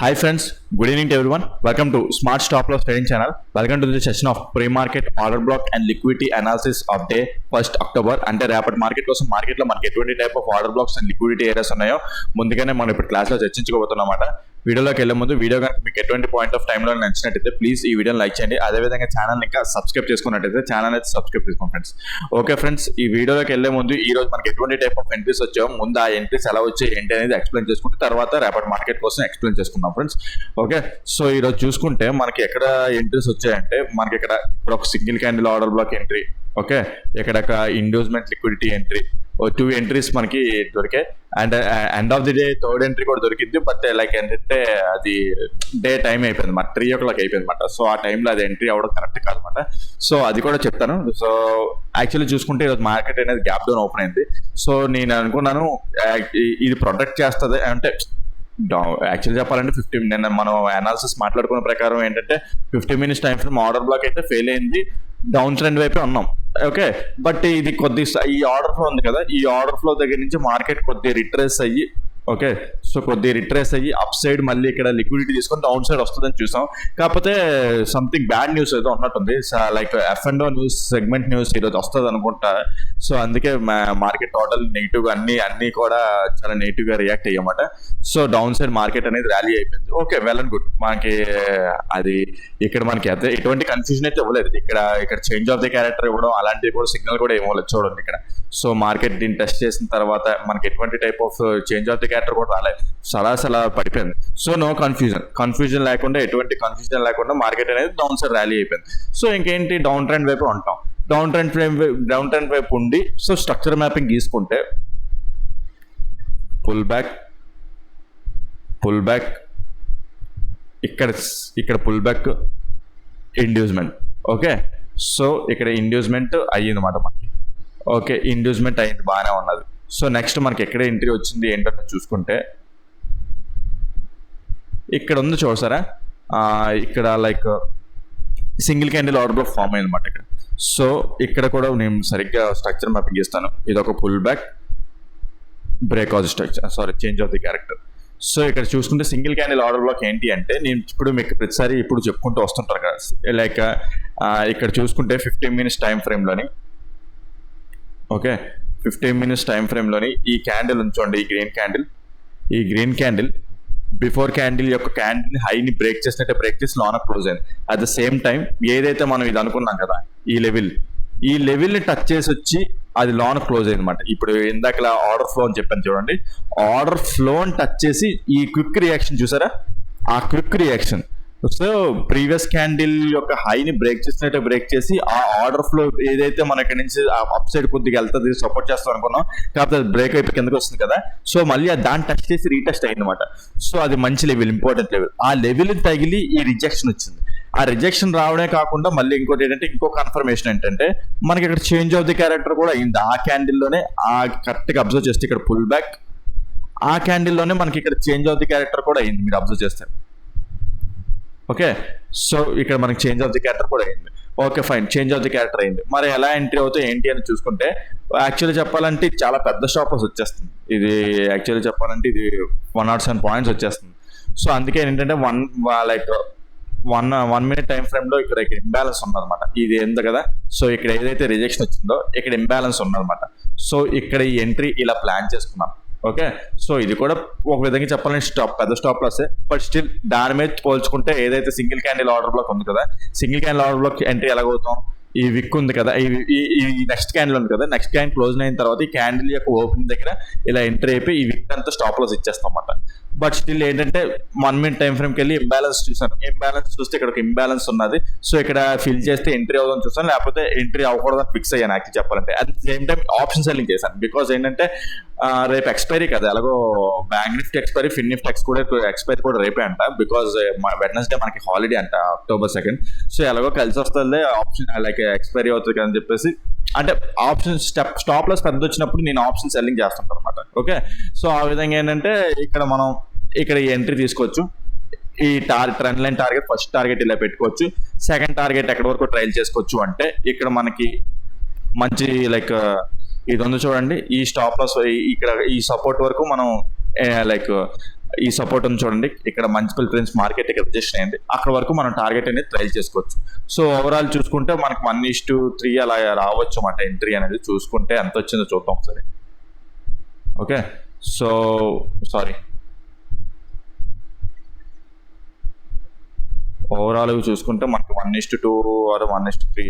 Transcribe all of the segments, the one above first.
Hi friends, good evening to everyone. Welcome to Smart Stop Loss Trading Channel. Welcome to the session of pre-market order block and liquidity analysis of day 1st October. అంటే రేపటి market కోసం మార్కెట్లో మనకి ఎటువంటి type of order blocks and liquidity areas ఉన్నాయో ముందుగానే మనం ఇప్పుడు క్లాస్లో చర్చించుకోబోతున్నమాట. వీడియోలోకి వెళ్ళే ముందు వీడియో కనుక మీకు ఎటువంటి పాయింట్ ఆఫ్ టైంలో నచ్చినట్టయితే ప్లీజ్ ఈ వీడియోని లైక్ చేయండి. అదేవిధంగా ఛానల్ ఇంకా సబ్స్క్రైబ్ చేసుకున్నట్టయితే ఛానల్ అయితే సబ్స్క్రైబ్ చేసుకోండి ఫ్రెండ్స్. ఓకే ఫ్రెండ్స్, ఈ వీడియోలోకి వెళ్ళే ముందు ఈ రోజు మనకి ఎటువంటి టైప్ ఆఫ్ ఎంట్రీస్ వచ్చాయో ముందు ఆ ఎంట్రీస్ ఎలా వచ్చాయి ఏంటి అనేది ఎక్స్ప్లెయిన్ చేసుకుంటే తర్వాత రేపటి మార్కెట్ కోసం ఎక్స్ప్లెయిన్ చేసుకుందాం ఫ్రెండ్స్. ఓకే, సో ఈరోజు చూసుకుంటే మనకి ఎక్కడ ఎంట్రీస్ వచ్చాయంటే మనకి ఇక్కడ ఇప్పుడు ఒక single candle order block entry, okay, ఇక్కడ ఒక ఇండ్యూస్మెంట్ లిక్విడిటీ ఎంట్రీ, 2 ఎంట్రీస్ మనకి దొరికాయి. And end of the day 3rd entry కూడా దొరికింది. బట్ లైక్ ఏంటంటే అది డే టైం అయిపోయింది అనమాట, 3 o'clock అయిపోయింది అనమాట. సో ఆ టైంలో అది ఎంట్రీ అవ్వడం కరెక్ట్ కాదనమాట. సో అది కూడా చెప్తాను. సో యాక్చువల్లీ చూసుకుంటే ఈరోజు మార్కెట్ అనేది గ్యాప్ డౌన్ ఓపెన్ అయింది. సో నేను అనుకున్నాను ఇది ప్రొటెక్ట్ చేస్తుంది అంటే యాక్చువల్లీ చెప్పాలంటే 15 నిన్న మనం అనాలిసిస్ మాట్లాడుకున్న ప్రకారం ఏంటంటే 15 minutes time frame order black అయితే ఫెయిల్ అయింది, డౌన్ ట్రెండ్ వైపే ఉన్నాం. ఓకే, బట్ ఇది ఈ ఆర్డర్ ఫ్లో ఉంది కదా, ఈ ఆర్డర్ ఫ్లో దగ్గర నుంచి మార్కెట్ కొద్దిగా రిట్రేస్ అయ్యి, ఓకే, సో కొద్దిగా రిట్రేస్ అయ్యి అప్ సైడ్ మళ్ళీ ఇక్కడ లిక్విడిటీ తీసుకొని డౌన్ సైడ్ వస్తుందని చూసాం. కాకపోతే సంథింగ్ బ్యాడ్ న్యూస్ ఏదో ఉన్నట్టుంది, like F&O news segment news ఈరోజు వస్తుంది అనుకుంటా. సో అందుకే మార్కెట్ టోటల్ నెగిటివ్గా అన్ని కూడా చాలా నెగిటివ్గా రియాక్ట్ అయ్యామాట. సో డౌన్ సైడ్ మార్కెట్ అనేది ర్యాలీ అయిపోయింది. Okay, well and good. మనకి అది ఇక్కడ మనకి అయితే ఎటువంటి కన్ఫ్యూజన్ అయితే ఇవ్వలేదు. ఇక్కడ చేంజ్ ఆఫ్ ది క్యారెక్టర్ ఇవ్వడం అలాంటివి కూడా సిగ్నల్ కూడా ఇవ్వలేదు చూడండి ఇక్కడ. సో మార్కెట్ దీన్ని టెస్ట్ చేసిన తర్వాత మనకి ఎటువంటి type of change of the character కూడా రాలేదు, సలా పడిపోయింది. సో నో కన్ఫ్యూజన్ లేకుండా ఎటువంటి కన్ఫ్యూజన్ లేకుండా మార్కెట్ అనేది డౌన్ సైడ్ ర్యాలీ అయిపోయింది. సో ఇంకేంటి డౌన్ ట్రెండ్ వైపు ఉంటాం, డౌన్ ట్రెండ్ వైపు ఉండి సో స్ట్రక్చర్ మ్యాపింగ్ గీసుకుంటే పుల్ బ్యాక్ ఇక్కడ pull back inducement. Okay, so ఇక్కడ ఇండ్యూస్మెంట్ అయ్యింది అన్నమాట మనకి. ఓకే, ఇండ్యూస్మెంట్ అయ్యింది, బాగానే ఉన్నది. సో నెక్స్ట్ మనకి ఎక్కడ ఎంట్రీ వచ్చింది ఏంటంటే చూసుకుంటే ఇక్కడ ఉంది చూసారా, ఇక్కడ like single candle order block form అయింది అనమాట ఇక్కడ. సో ఇక్కడ కూడా నేను సరిగ్గా స్ట్రక్చర్ మ్యాపింగ్ చేస్తాను. ఇది ఒక pull back breakout structure, change of the character. So ఇక్కడ చూసుకుంటే సింగిల్ క్యాండిల్ ఆర్డర్ బ్లాక్ ఏంటి అంటే నేను ఇప్పుడు మీకు ప్రతిసారి ఇప్పుడు చెప్పుకుంటూ వస్తుంటారు కదా, లైక్ ఇక్కడ చూసుకుంటే 15 minutes టైం ఫ్రేమ్లోని, ఓకే, 15 minutes టైం ఫ్రేమ్లోని ఈ క్యాండిల్ ఉంచండి, ఈ గ్రీన్ క్యాండిల్ బిఫోర్ క్యాండిల్ యొక్క క్యాండిల్ హైని బ్రేక్ చేసి లోన క్లోజ్ అయింది. అట్ ద సేమ్ టైం ఏదైతే మనం ఇది అనుకున్నాం కదా, ఈ లెవెల్ని టచ్ చేసి వచ్చి అది లోన క్లోజ్ అయింది అనమాట. ఇప్పుడు ఇందాక ఆర్డర్ ఫ్లో అని చెప్పాను చూడండి, ఆర్డర్ ఫ్లోని టచ్ చేసి ఈ క్విక్ రియాక్షన్ చూసారా, ఆ quick reaction. So previous candle యొక్క హైని బ్రేక్ చేసి ఆ ఆర్డర్ ఫ్లో ఏదైతే మన ఇక్కడ నుంచి అప్ సైడ్ కొద్దిగా వెళ్తుంది, సపోర్ట్ చేస్తాం అనుకున్నాం, కాకపోతే అది బ్రేక్ అయిపోయి కిందకి వస్తుంది కదా. సో మళ్ళీ దాన్ని టచ్ చేసి రీటెస్ట్ అయింది అనమాట. సో అది మంచి లెవెల్, ఇంపార్టెంట్ లెవెల్. ఆ లెవెల్ తగిలి ఈ రిజెక్షన్ వచ్చింది. ఆ రిజెక్షన్ రావడమే కాకుండా మళ్ళీ ఇంకోటి ఏంటంటే ఇంకో కన్ఫర్మేషన్ ఏంటంటే మనకి ఇక్కడ చేంజ్ ఆఫ్ ది క్యారెక్టర్ కూడా అయింది. ఆ క్యాండిల్లోనే కరెక్ట్గా అబ్జర్వ్ చేస్తే ఇక్కడ పుల్ బ్యాక్, ఆ క్యాండిల్లోనే మనకి ఇక్కడ చేంజ్ ఆఫ్ ది క్యారెక్టర్ కూడా అయింది, మీరు అబ్జర్వ్ చేస్తారు. ఓకే, సో ఇక్కడ మనకి చేంజ్ ఆఫ్ ది క్యారెక్టర్ కూడా అయింది. Okay fine, change of the character అయింది. మరి ఎలా ఎంట్రీ అవుతాయి ఏంటి అని చూసుకుంటే యాక్చువల్లీ చెప్పాలంటే చాలా పెద్ద స్టాప్ లాస్ వచ్చేస్తుంది. ఇది యాక్చువల్లీ చెప్పాలంటే ఇది 107 points వచ్చేస్తుంది. సో అందుకే ఏంటంటే వన్ మినిట్ టైం ఫ్రేమ్లో ఇక్కడ ఇంబ్యాలెన్స్ ఉన్నదన్నమాట. ఇది ఎంత కదా, సో ఇక్కడ ఏదైతే రిజెక్షన్ వచ్చిందో ఇక్కడ ఇంబ్యాలెన్స్ ఉన్నదన్నమాట. సో ఇక్కడ ఈ ఎంట్రీ ఇలా ప్లాన్ చేసుకున్నాం. ఓకే, సో ఇది కూడా ఒక విధంగా చెప్పాలంటే పెద్ద స్టాప్ లాసే. బట్ స్టిల్ దాని మీద పోల్చుకుంటే ఏదైతే సింగిల్ క్యాండిల్ ఆర్డర్ బ్లాక్ ఉంది కదా, single candle order block entry ఎలాగవుతాం, ఈ విక్ ఉంది కదా, ఈ నెక్స్ట్ క్యాండిల్ ఉంది కదా, నెక్స్ట్ క్యాండిల్ క్లోజ్ అయిన తర్వాత ఈ క్యాండిల్ యొక్క ఓపెనింగ్ దగ్గర ఇలా ఎంట్రీ అయిపోయి ఈ విక్ అంతా స్టాప్ లాస్ ఇచ్చేస్తాం అన్నమాట. బట్ స్టిల్ ఏంటంటే 1 minute టైం ఫ్రేమ్కి వెళ్ళి ఇంబ్యాలెన్స్ చూసాను, ఇంబ్యాలెన్స్ చూస్తే ఇక్కడ ఒక ఇంబ్యాలెన్స్ ఉన్నది. సో ఇక్కడ ఫిల్ చేస్తే ఎంట్రీ అవుదని చూసాను, లేకపోతే ఎంట్రీ అవ్వకూడదని ఫిక్స్ అయ్యాను యాక్చువల్లీ చెప్పాలంటే. At the same time option selling చేశాను, బికాజ్ ఏంటంటే రేపు ఎక్స్పైరీ కదా, ఎలాగో బ్యాంక్ నిఫ్టీ ఎక్స్పైరీ, ఫిన్ నిఫ్టీ ఎక్స్పైరీ కూడా రేపే అంట, బికాజ్ వెడ్నెస్డే మనకి హాలిడే అంట, October 2nd. సో ఎలాగో కలిసి వస్తుంది, ఆప్షన్ లైక్ ఎక్స్పైరీ అవుతుంది అని చెప్పేసి అంటే ఆప్షన్ స్టాప్ లాస్ పెద్ద వచ్చినప్పుడు నేను ఆప్షన్ సెల్లింగ్ చేస్తుంటాను అనమాట. ఓకే, సో ఆ విధంగా ఏంటంటే మనం ఇక్కడ ఈ ఎంట్రీ తీసుకోవచ్చు. ఈ trend line target first target ఇలా పెట్టుకోవచ్చు, సెకండ్ టార్గెట్ ఎక్కడి వరకు ట్రైల్ చేసుకోవచ్చు అంటే ఇక్కడ మనకి మంచి లైక్ ఇది ఉంది చూడండి, ఈ స్టాప్ లాస్ ఇక్కడ ఈ సపోర్ట్ వరకు మనం లైక్ ఈ సపోర్ట్ ఉంది చూడండి, ఇక్కడ మల్టిపుల్ ప్రిన్స్ మార్కెట్ ఇక్కడ రిజిస్టర్ అయింది, అక్కడ వరకు మనం టార్గెట్ అనేది ట్రైల్ చేసుకోవచ్చు. సో ఓవరాల్ చూసుకుంటే మనకు 1:3 అలా రావచ్చు అన్నమాట. ఎంట్రీ అనేది చూసుకుంటే ఎంత వచ్చిందో చూద్దాం ఒకసారి. ఓకే, సో సారీ, ఓవరాల్ చూసుకుంటే మనకు 1:2 ఆర్ 1:3,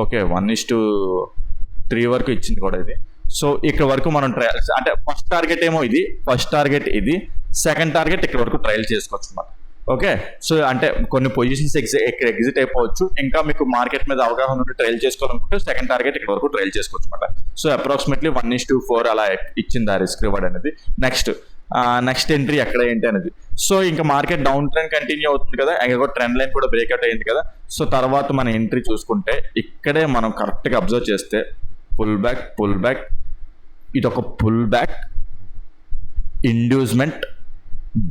ఓకే 1:3 వరకు ఇచ్చింది కూడా ఇది. సో ఇక్కడ వరకు మనం ట్రయల్ అంటే ఫస్ట్ టార్గెట్ ఏమో ఇది, ఫస్ట్ టార్గెట్ ఇది, సెకండ్ టార్గెట్ ఇక్కడ వరకు ట్రయల్ చేసుకోవచ్చు అన్నమాట. ఓకే, సో అంటే కొన్ని పొజిషన్స్ ఇక్కడ ఎగ్జిట్ అయిపోవచ్చు, ఇంకా మీకు మార్కెట్ మీద అవగాహన ఉండి ట్రయల్ చేసుకోవాలనుకుంటే సెకండ్ టార్గెట్ ఇక్కడ వరకు ట్రయల్ చేసుకోవచ్చు అన్నమాట. సో అప్రాక్సిమేట్లీ 1:4 అలా ఇచ్చింది ఆ రిస్క్ రివార్డ్ అనేది. నెక్స్ట్ ఎంట్రీ ఎక్కడ ఏంటి అనేది. సో ఇంకా మార్కెట్ డౌన్ ట్రెండ్ కంటిన్యూ అవుతుంది కదా, ఇంకా ట్రెండ్ లైన్ కూడా బ్రేక్అవుట్ అయింది కదా. సో తర్వాత మన ఎంట్రీ చూసుకుంటే ఇక్కడే మనం కరెక్ట్గా అబ్జర్వ్ చేస్తే పుల్ బ్యాక్, ఇది ఒక pull back, inducement,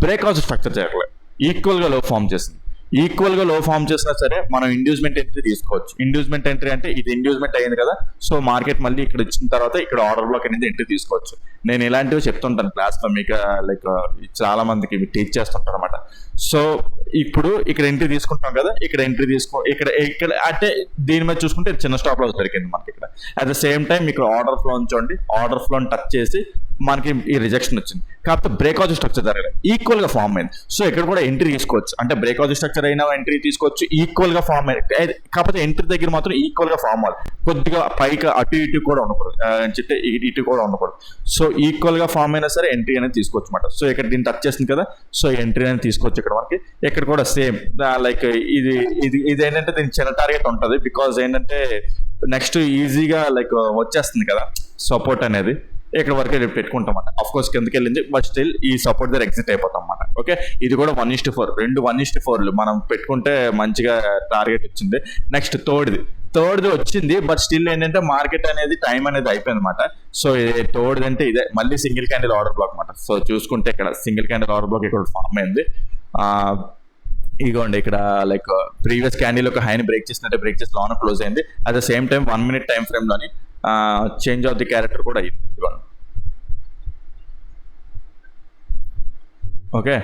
breakout structure చేయట్లేదు, ఈక్వల్గా లో ఫామ్ చేసింది. ఈక్వల్గా లో ఫామ్ చేసినా సరే మనం ఇండ్యూస్మెంట్ ఎంట్రీ తీసుకోవచ్చు. ఇండ్యూస్మెంట్ ఎంట్రీ అంటే ఇది ఇండ్యూస్మెంట్ అయింది కదా, సో మార్కెట్ మళ్ళీ ఇక్కడ ఇచ్చిన తర్వాత ఇక్కడ ఆర్డర్ బ్లాక్ అనేది ఎంట్రీ తీసుకోవచ్చు. నేను ఇలాంటివి చెప్తుంటాను క్లాస్లో, మీకు లైక్ చాలా మందికి టీచ్ చేస్తుంటారు అనమాట. సో ఇప్పుడు ఇక్కడ ఎంట్రీ తీసుకుంటాం కదా, ఇక్కడ ఎంట్రీ ఇక్కడ అంటే దీని మీద చూసుకుంటే చిన్న స్టాప్ లాస్ దొరికింది మనకి ఇక్కడ. అట్ ద సేమ్ టైం ఇక్కడ ఆర్డర్ ఫ్లో చూడండి, ఆర్డర్ ఫ్లోని టచ్ చేసి మనకి ఈ రిజెక్షన్ వచ్చింది, కాకపోతే బ్రేక్అవుట్ స్ట్రక్చర్ జరగలేదు, ఈక్వల్ గా ఫామ్ అయింది. సో ఇక్కడ కూడా ఎంట్రీ తీసుకోవచ్చు, అంటే బ్రేక్అవుట్ స్ట్రక్చర్ అయినా ఎంట్రీ తీసుకోవచ్చు, ఈక్వల్ గా ఫామ్ అయింది. కాకపోతే ఎంట్రీ దగ్గర మాత్రం ఈక్వల్ గా ఫామ్ అవ్వాలి, కొద్దిగా పైకి అటు ఇటు కూడా ఉండకూడదు, అంటే ఇటు కూడా ఉండకూడదు. సో ఈక్వల్ గా ఫామ్ అయినా సరే ఎంట్రీ అనేది తీసుకోవచ్చు అనమాట. సో ఇక్కడ దీన్ని టచ్ చేసింది కదా, సో ఎంట్రీ అనేది తీసుకోవచ్చు ఇక్కడ మనకి. ఇక్కడ కూడా సేమ్ లైక్ ఇది ఏంటంటే దీని చిన్న టార్గెట్ ఉంటుంది, బికాజ్ ఏంటంటే నెక్స్ట్ ఈజీగా లైక్ వచ్చేస్తుంది కదా సపోర్ట్ అనేది, ఇక్కడ వరకు పెట్టుకుంటాం అన్నమాట. అఫ్ కోర్స్ కిందకి వెళ్ళింది, బట్ స్టిల్ ఈ సపోర్ట్ దగ్గర ఎగ్జిట్ అయిపోతాం అన్నమాట. ఓకే, ఇది కూడా 1:4, రెండు 1:4 మనం పెట్టుకుంటే మంచిగా టార్గెట్ వచ్చింది. నెక్స్ట్ థర్డ్ది వచ్చింది, బట్ స్టిల్ ఏంటంటే మార్కెట్ అనేది టైం అనేది అయిపోయింది అనమాట. సో థర్డ్ అంటే ఇదే మళ్ళీ సింగిల్ క్యాండిల్ ఆర్డర్ బ్లాక్ అనమాట. సో చూసుకుంటే ఇక్కడ సింగిల్ క్యాండిల్ ఆర్డర్ బ్లాక్ ఇక్కడ ఫామ్ అయింది. ఇదిగోండి ఇక్కడ లైక్ ప్రీవియస్ క్యాండిల్ ఒక హైని బ్రేక్ చేసి లోన క్లోజ్ అయింది. At the same time 1 minute time frame లోని చేంజ్ ఆఫ్ ది క్యారెక్టర్ కూడా అయింది. ఓకే,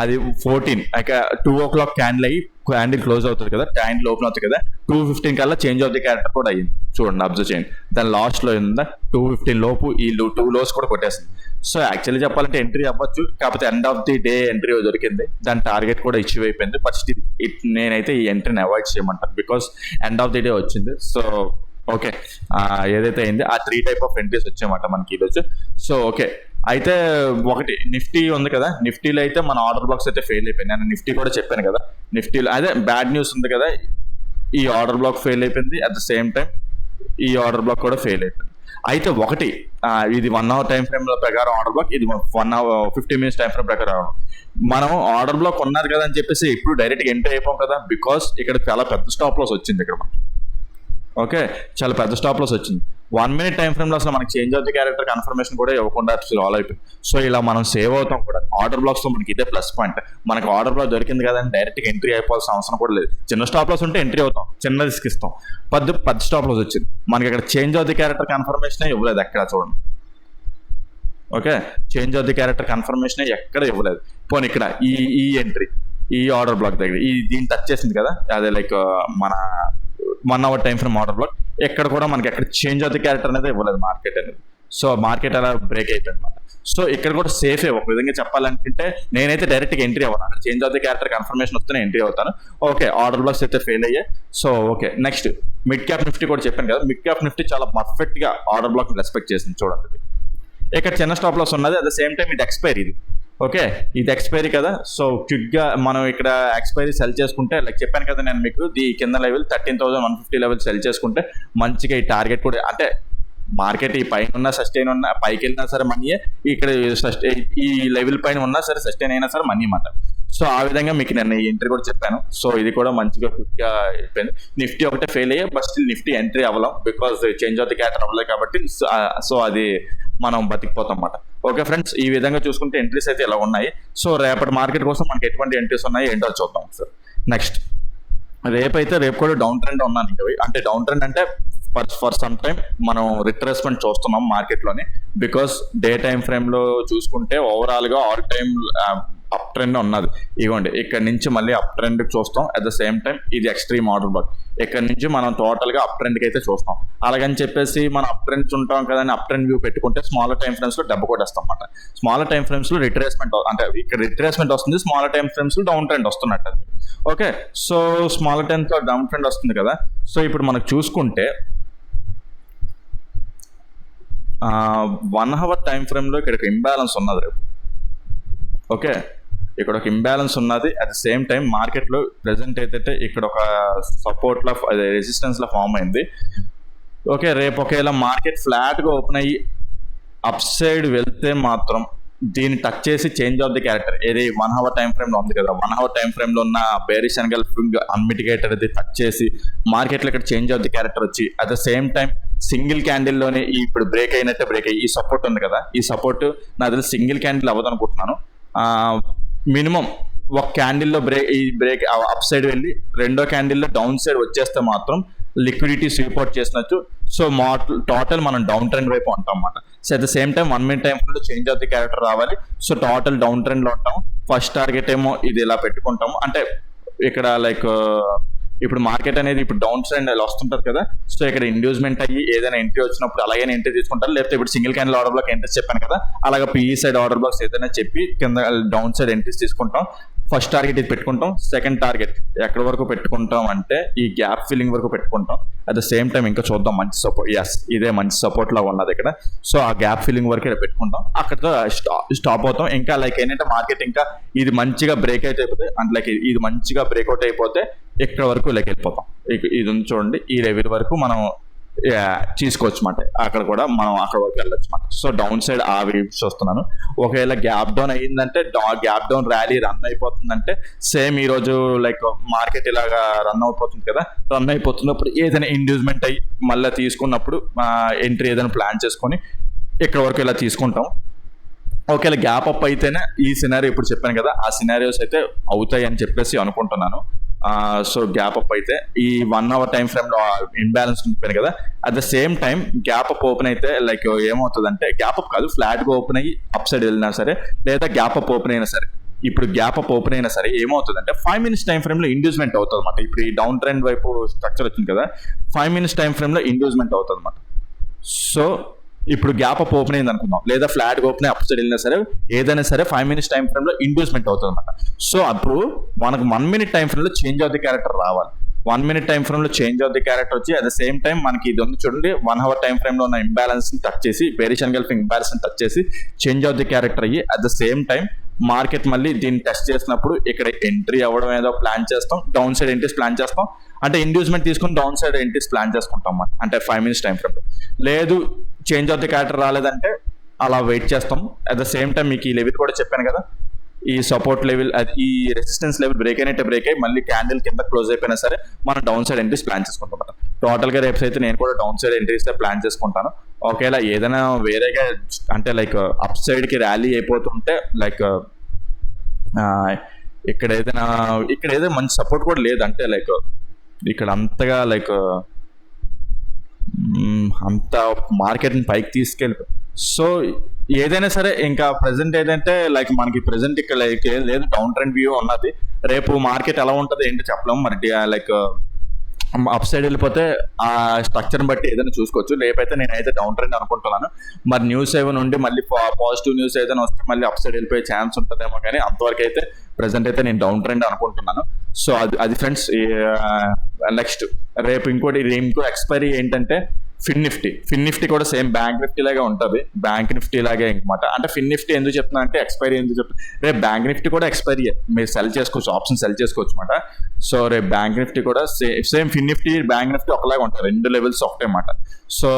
అది 14 ఇక 2 o'clock క్యాండిల్ క్లోజ్ అవుతుంది కదా, క్యాండిల్ ఓపెన్ అవుతుంది కదా, 2:15 కల్లా చేంజ్ ఆఫ్ ది క్యారెక్టర్ కూడా అయ్యింది. చూడండి అబ్జర్వ్ చేయండి, దాని లాస్ట్ లో ఉందా 2:15 లోపు ఈ 2 lows కూడా కొట్టేస్తుంది. సో యాక్చువల్లీ చెప్పాలంటే ఎంట్రీ అవ్వచ్చు, కాకపోతే end of the day entry దొరికింది, దాని టార్గెట్ కూడా ఇష్యూ అయిపోయింది. బట్ స్టిల్ నేనైతే ఈ ఎంట్రీని అవాయిడ్ చేయమంటాను, because end of the day వచ్చింది. సో ఓకే, ఏదైతే అయింది ఆ 3 type ఆఫ్ ఎంట్రీస్ వచ్చాయన్నమాట మనకి ఈరోజు. సో ఓకే, అయితే ఒకటి నిఫ్టీ ఉంది కదా, నిఫ్టీలో అయితే మన ఆర్డర్ బ్లాక్స్ అయితే ఫెయిల్ అయిపోయింది. నేను నిఫ్టీ కూడా చెప్పాను కదా, నిఫ్టీలో అదే బ్యాడ్ న్యూస్ ఉంది కదా, ఈ ఆర్డర్ బ్లాక్ ఫెయిల్ అయిపోయింది, అట్ ద సేమ్ టైం ఈ ఆర్డర్ బ్లాక్ కూడా ఫెయిల్ అయిపోయింది. అయితే ఒకటి ఇది 1 hour టైం ఫ్రేమ్ లో ప్రకారం ఆర్డర్ బ్లాక్, ఇది 1 hour 50 minutes టైం ఫ్రేమ్ ప్రకారం. మనం ఆర్డర్ బ్లాక్ ఉన్నది కదా అని చెప్పేసి ఇప్పుడు డైరెక్ట్గా ఎంట్రీ అయిపోం కదా, బికాస్ ఇక్కడ చాలా పెద్ద స్టాప్ లాస్ వచ్చింది ఇక్కడ మనకి. ఓకే, చాలా పెద్ద స్టాప్ లాస్ వచ్చింది. 1 minute టైం ఫ్రేమ్ లో అసలు మనకి change of the character confirmation కూడా ఇవ్వకుండా సాల్వ్ అయిపోయింది. సో ఇలా మనం సేవ్ అవుతాం కూడా ఆర్డర్ బ్లాక్స్ లో, మనకి ఇదే ప్లస్ పాయింట్. మనకి ఆర్డర్ బ్లాక్ దొరికింది కదా అని డైరెక్ట్ గా ఎంట్రీ అయిపోవాల్సిన అవసరం కూడా లేదు. చిన్న స్టాప్ లాస్ ఉంటే ఎంట్రీ అవుతాం, చిన్న రిస్క్ ఇస్తాం. పెద్ద స్టాప్ లాస్ వచ్చింది మనకి, ఇక్కడ change of the character confirmation ఇవ్వలేదు ఎక్కడ చూడండి. Okay, change of the character confirmation ఎక్కడ ఇవ్వలేదు. పోనీ ఇక్కడ ఈ ఎంట్రీ ఈ ఆర్డర్ బ్లాక్ దగ్గర దీన్ని టచ్ చేసింది కదా, అదే లైక్ మన 1 hour time frame order black, ఎక్కడ కూడా మనకి ఎక్కడ చేంజ్ ఆఫ్ ది క్యారెక్టర్ అనేది ఇవ్వలేదు మార్కెట్ అనేది. సో మార్కెట్ అలా బ్రేక్ అయిపోయింది అనమాట. సో ఇక్కడ కూడా సేఫే ఒక విధంగా చెప్పాలనుకుంటే, నేనైతే డైరెక్ట్గా ఎంట్రీ అవ్వను, అక్కడ change of the character confirmation వస్తేనే ఎంట్రీ అవుతాను. ఓకే, ఆర్డర్ బ్లాక్స్ అయితే ఫెయిల్ అయ్యాయి. So okay, next mid cap Nifty కూడా చెప్పాను కదా, మిడ్ క్యాప్ నిఫ్టీ చాలా పర్ఫెక్ట్ గా ఆర్డర్ బ్లాక్ రెస్పెక్ట్ చేసింది చూడండి. ఇక్కడ చిన్న స్టాప్ లాస్ ఉన్నది, అట్ ద సేమ్ టైం ఇది ఎక్స్పైరీ, ఇది ఓకే ఇది ఎక్స్పైరీ కదా. సో క్విక్ గా మనం ఇక్కడ ఎక్స్పైరీ సెల్ చేసుకుంటే, లైక్ చెప్పాను కదా నేను మీకు, ఈ కింద లెవెల్ 13,150 లెవెల్ సెల్ చేసుకుంటే మంచిగా ఈ టార్గెట్ కూడా, అంటే మార్కెట్ ఈ పైన ఉన్న సస్టైన్ ఉన్న పైకి వెళ్ళినా సరే మనీయే, ఇక్కడ ఈ లెవెల్ పైన ఉన్నా సరే సస్టైన్ అయినా సరే మనీ మాట. సో ఆ విధంగా మీకు నేను ఈ ఎంట్రీ కూడా చెప్పాను. సో ఇది కూడా మంచిగా క్విక్ గా అయిపోయింది. నిఫ్టీ ఒకటే ఫెయిల్ అయ్యే, బట్ స్టిల్ నిఫ్టీ ఎంట్రీ అవ్వలేం, because change of the character అవ్వలేదు కాబట్టి. సో అది మనం బతికిపోతాం అన్నమాట. ఓకే ఫ్రెండ్స్, ఈ విధంగా చూసుకుంటే ఎంట్రీస్ అయితే ఇలా ఉన్నాయి. సో రేపటి మార్కెట్ కోసం మనకి ఎటువంటి ఎంట్రీస్ ఉన్నాయి ఏంటో చూద్దాం సార్. నెక్స్ట్ రేపు కూడా డౌన్ ట్రెండ్ ఉన్నాను ఇంకా, అంటే డౌన్ ట్రెండ్ అంటే ఫర్ సమ్ టైమ్ మనం రిట్రేస్మెంట్ చూస్తున్నాం మార్కెట్లోని. బికాస్ డే టైం ఫ్రేమ్లో చూసుకుంటే ఓవరాల్గా ఆల్ టైమ్ అప్ ట్రెండ్ ఉన్నది. ఇవ్వండి ఇక్కడ నుంచి మళ్ళీ అప్ ట్రెండ్ చూస్తాం. అట్ ద సేమ్ టైం ఇది ఎక్స్ట్రీమ్ ఆర్డర్ బ్లాక్. ఇక్కడ నుంచి మనం టోటల్గా అప్ ట్రెండ్కి అయితే చూస్తాం. అలాగని చెప్పేసి మనం అప్ ట్రెండ్స్ ఉంటాం కదా అని అప్ ట్రెండ్ వ్యూ పెట్టుకుంటే స్మాలర్ టైం ఫ్రేమ్స్లో దెబ్బ కొట్టేస్తాం అన్నమాట. స్మాలర్ టైం ఫ్రేమ్స్లో రిట్రేస్మెంట్, అంటే ఇక్కడ రిట్రేస్మెంట్ వస్తుంది, స్మాలర్ టైం ఫ్రేమ్స్లో డౌన్ ట్రెండ్ వస్తున్నట్టు. ఓకే, సో స్మాలర్ టైంతో డౌన్ ట్రెండ్ వస్తుంది కదా. సో ఇప్పుడు మనకు చూసుకుంటే 1 hour టైం ఫ్రేమ్లో ఇక్కడ ఇంబ్యాలెన్స్ ఉన్నది రేపు. ఓకే, ఇక్కడ ఒక ఇంబ్యాలెన్స్ ఉన్నది. అట్ ద సేమ్ టైం మార్కెట్లో ప్రెసెంట్ అయితే ఇక్కడ ఒక సపోర్ట్లో అదే రెసిస్టెన్స్లో ఫామ్ అయింది. ఓకే, రేపు ఒకవేళ మార్కెట్ ఫ్లాట్గా ఓపెన్ అయ్యి అప్ సైడ్ వెళ్తే మాత్రం దీన్ని టచ్ చేసి చేంజ్ ఆఫ్ ది క్యారెక్టర్ ఏది 1 hour టైం ఫ్రేమ్లో ఉంది కదా, 1 hour టైం ఫ్రేమ్లో ఉన్న బేరిష్ ఎన్గల్ఫింగ్ అన్మిటిగేటెడ్ అది టచ్ చేసి మార్కెట్లో ఇక్కడ చేంజ్ ఆఫ్ ది క్యారెక్టర్ వచ్చి at the same time single క్యాండిల్లోనే ఇప్పుడు బ్రేక్ అయినట్టే బ్రేక్ అయ్యి ఈ సపోర్ట్ ఉంది కదా, ఈ సపోర్ట్ నా దగ్గర సింగిల్ క్యాండిల్ అవ్వదు అనుకుంటున్నాను. మినిమం ఒక క్యాండిల్లో బ్రేక్ అప్ సైడ్ వెళ్ళి రెండో క్యాండిల్లో డౌన్ సైడ్ వచ్చేస్తే మాత్రం లిక్విడిటీ స్వీప్ చేసినట్టు. సో టోటల్ మనం డౌన్ ట్రెండ్ వైపు ఉంటాం అన్నమాట. So at the same time 1 minute time ఫ్రేమ్లో చేంజ్ ఆఫ్ ది క్యారెక్టర్ రావాలి. సో టోటల్ డౌన్ ట్రెండ్లో ఉంటాం. ఫస్ట్ టార్గెట్ ఏమో ఇది ఇలా పెట్టుకుంటాము. అంటే ఇక్కడ లైక్ ఇప్పుడు మార్కెట్ అనేది ఇప్పుడు డౌన్ ట్రెండ్ ఇలా వస్తుంటారు కదా. సో ఇక్కడ ఇండ్యూస్మెంట్ అయ్యి ఏదైనా ఎంట్రీ వచ్చినప్పుడు అలాగే ఎంట్రీ తీసుకుంటారు. లేకపోతే ఇప్పుడు single candle order black entries చెప్పాను కదా, అలాగే పిఈ సైడ్ ఆర్డర్ బ్లాక్స్ ఏదైనా చెప్పి కింద డౌన్ సైడ్ ఎంట్రీస్ తీసుకుంటాం. ఫస్ట్ టార్గెట్ ఇది పెట్టుకుంటాం. సెకండ్ టార్గెట్ ఎక్కడి వరకు పెట్టుకుంటాం అంటే ఈ గ్యాప్ ఫిల్లింగ్ వరకు పెట్టుకుంటాం. అట్ ద సేమ్ టైం ఇంకా చూద్దాం మంచి సపోర్ట్. ఎస్, ఇదే మంచి సపోర్ట్ లాగా ఉన్నది ఇక్కడ. సో ఆ గ్యాప్ ఫిల్లింగ్ వరకు ఇక్కడ పెట్టుకుంటాం, అక్కడితో స్టాప్ అవుతాం. ఇంకా లైక్ ఏంటంటే మార్కెట్ ఇంకా ఇది మంచిగా బ్రేక్ అయితే అయిపోతే అంటే లైక్ ఇది మంచిగా బ్రేక్అవుట్ అయిపోతే ఇక్కడ వరకు లైక్ వెళ్ళిపోతాం. ఇది ఉంది చూడండి, ఈ లెవెల్ వరకు మనం తీసుకోవచ్చు అన్నమాట. అక్కడ కూడా మనం అక్కడ వరకు వెళ్ళొచ్చు అన్నమాట. సో డౌన్ సైడ్ ఆ వేవ్స్ చూస్తున్నాను. ఒకవేళ గ్యాప్ డౌన్ అయ్యిందంటే గ్యాప్ డౌన్ ర్యాలీ రన్ అయిపోతుందంటే సేమ్ ఈ రోజు లైక్ మార్కెట్ ఇలాగా రన్ అయిపోతుంది కదా, రన్ అయిపోతున్నప్పుడు ఏదైనా ఇండ్యూస్మెంట్ అయ్యి మళ్ళీ తీసుకున్నప్పుడు ఎంట్రీ ఏదైనా ప్లాన్ చేసుకొని ఇక్కడ వరకు ఇలా తీసుకుంటాం. ఒకవేళ గ్యాప్ అప్ అయితేనే ఈ సినారియో ఇప్పుడు చెప్పాను కదా, ఆ సినారియోస్ అయితే అవుతాయి అని చెప్పేసి అనుకుంటున్నాను. సో గ్యాప్ అప్ అయితే ఈ 1 hour టైం ఫ్రేమ్లో ఇన్బ్యాలెన్స్ ఉంటుంది కదా, at the same time gap up open అయితే లైక్ ఏమవుతుందంటే గ్యాప్ అప్ కాదు ఫ్లాట్గా ఓపెన్ అయ్యి అప్ సైడ్ వెళ్ళినా సరే లేదా గ్యాప్ అప్ ఓపెన్ అయినా సరే, ఇప్పుడు గ్యాప్ అప్ ఓపెన్ అయినా సరే ఏమవుతుందంటే 5 minutes టైం ఫ్రేమ్లో ఇండ్యూస్మెంట్ అవుతుంది అనమాట. ఇప్పుడు ఈ డౌన్ ట్రెండ్ వైపు స్ట్రక్చర్ వచ్చింది కదా, 5 minutes టైం ఫ్రేమ్లో ఇండ్యూస్మెంట్ అవుతుంది అనమాట. సో ఇప్పుడు గ్యాప్ అప్ ఓపెన్ అయింది అనుకుందాం, లేదా ఫ్లాట్ ఓపెన్ అప్ సైడ్ వెళ్ళినా సరే ఏదైనా సరే 5 minutes టైం ఫ్రేమ్లో ఇండ్యూస్మెంట్ అవుతుంది అనమాట. సో అప్పుడు మనకు 1 minute టైం ఫ్రేమ్లో చేంజ్ ఆఫ్ ది క్యారెక్టర్ రావాలి. 1 minute టైం ఫ్రేమ్లో చేంజ్ ఆఫ్ ది క్యారెక్టర్ వచ్చి అట్ ద సేమ్ టైం మనకి ఇది ఉంది చూడండి, 1 hour టైం ఫ్రేమ్లో ఉన్న ఇంబ్యాలెన్స్ని టచ్ చేసి బేరిష్ ఎన్గల్ఫింగ్ ఇంబ్యాలెన్స్ని టచ్ చేసి చేంజ్ ఆఫ్ ది క్యారెక్టర్ అయ్యి at the same time market మళ్ళీ దీన్ని టెస్ట్ చేసినప్పుడు ఇక్కడ ఎంట్రీ అవ్వడం ఏదో ప్లాన్ చేస్తాం, డౌన్ సైడ్ ఎంట్రీస్ ప్లాన్ చేస్తాం. అంటే ఇండ్యూస్మెంట్ తీసుకుని డౌన్ సైడ్ ఎంట్రీస్ ప్లాన్ చేసుకుంటాం అంటే 5 minutes టైం ఫ్రేమ్. లేదు చేంజ్ ఆఫ్ ది క్యారెక్టర్ రాలేదంటే అలా వెయిట్ చేస్తాం. అట్ ద సేమ్ టైం మీకు ఈ లెవెల్ కూడా చెప్పాను కదా, ఈ సపోర్ట్ లెవెల్ ఈ రెసిస్టెన్స్ లెవెల్ బ్రేక్ అయినట్టే బ్రేక్ అయ్యి మళ్ళీ క్యాండిల్ కింద క్లోజ్ అయిపోయినా సరే మనం డౌన్ సైడ్ ఎంట్రీస్ ప్లాన్ చేసుకుంటాం. టోటల్గా రేపు అయితే నేను కూడా డౌన్ సైడ్ ఎంట్రీస్ ప్లాన్ చేసుకుంటాను. ఒకవేళ ఏదైనా వేరేగా అంటే లైక్ అప్ సైడ్కి ర్యాలీ అయిపోతుంటే లైక్ ఇక్కడ ఏదైనా మంచి సపోర్ట్ కూడా లేదంటే లైక్ ఇక్కడ అంతగా లైక్ అంత మార్కెట్ని పైకి తీసుకెళ్ళి. సో ఏదైనా సరే ఇంకా ప్రజెంట్ ఏదంటే లైక్ మనకి ప్రజెంట్ ఇక్కడ లైక్ లేదు డౌన్ ట్రెండ్ వ్యూ ఉన్నది. రేపు మార్కెట్ ఎలా ఉంటుంది ఏంటో చెప్పలేము మరి. లైక్ అప్ సైడ్ వెళ్ళిపోతే ఆ స్ట్రక్చర్ని బట్టి ఏదైనా చూసుకోవచ్చు. రేపైతే నేనైతే డౌన్ ట్రెండ్ అనుకుంటున్నాను. మరి న్యూస్ ఏమైనా ఉండి మళ్ళీ పాజిటివ్ న్యూస్ ఏదైనా వస్తే మళ్ళీ అప్ సైడ్ వెళ్ళిపోయే ఛాన్స్ ఉంటుందేమో, కానీ అంతవరకు అయితే ప్రజెంట్ అయితే నేను డౌన్ ట్రెండ్ అనుకుంటున్నాను. సో అది ఫ్రెండ్స్. నెక్స్ట్ రేపు ఇంకో ఎక్స్పైరీ ఏంటంటే ఫిన్ నిఫ్టీ కూడా సేమ్ బ్యాంక్ నిఫ్టీ లాగే ఉంటుంది. బ్యాంక్ నిఫ్టీ లాగే అనమాట. అంటే ఫిన్ నిఫ్టీ ఎందుకు చెప్తున్నా అంటే ఎక్స్పైరీ ఎందుకు చెప్తున్నా, రేపు బ్యాంక్ నిఫ్టీ కూడా ఎక్స్పైరీ మీరు సెల్ చేసుకోవచ్చు, ఆప్షన్ సెల్ చేసుకోవచ్చు అనమాట. సో రేపు బ్యాంక్ నిఫ్టీ కూడా సేమ్ ఫిన్ నిఫ్టీ బ్యాంక్ నిఫ్టీ ఒకలాగా ఉంటాయి, 2 levels ఒకటే అన్నమాట. సో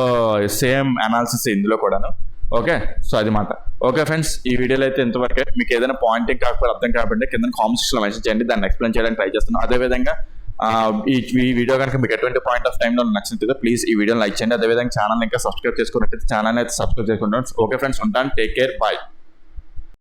సేమ్ అనాలిసిస్ ఇందులో కూడాను. ఓకే, సో అది మాట. ఓకే ఫ్రెండ్స్, ఈ వీడియోలో అయితే ఇంతవరకే. మీకు ఏదైనా పాయింటింగ్ కాకపోతే అర్థం కాకపోతే కింద కామెంట్ సెక్షన్లో మెసేజ్ చేయండి, దాన్ని ఎక్స్ప్లెయిన్ చేయడానికి ట్రై చేస్తున్నాను. అదేవిధంగా ఈ వీడియో కనుక మీకు ఎటువంటి పాయింట్ ఆఫ్ టైంలో నచ్చినట్లయితే ప్లీజ్ ఈ వీడియోని లైక్ చేయండి. అదేవిధంగా ఛానల్ ఇంకా సబ్స్క్రైబ్ చేసుకున్నట్లయితే ఛానల్ అయితే సబ్స్క్రైబ్ చేసుకుంటాను. ఓకే ఫ్రెండ్స్, ఉంటాను. Take care, bye.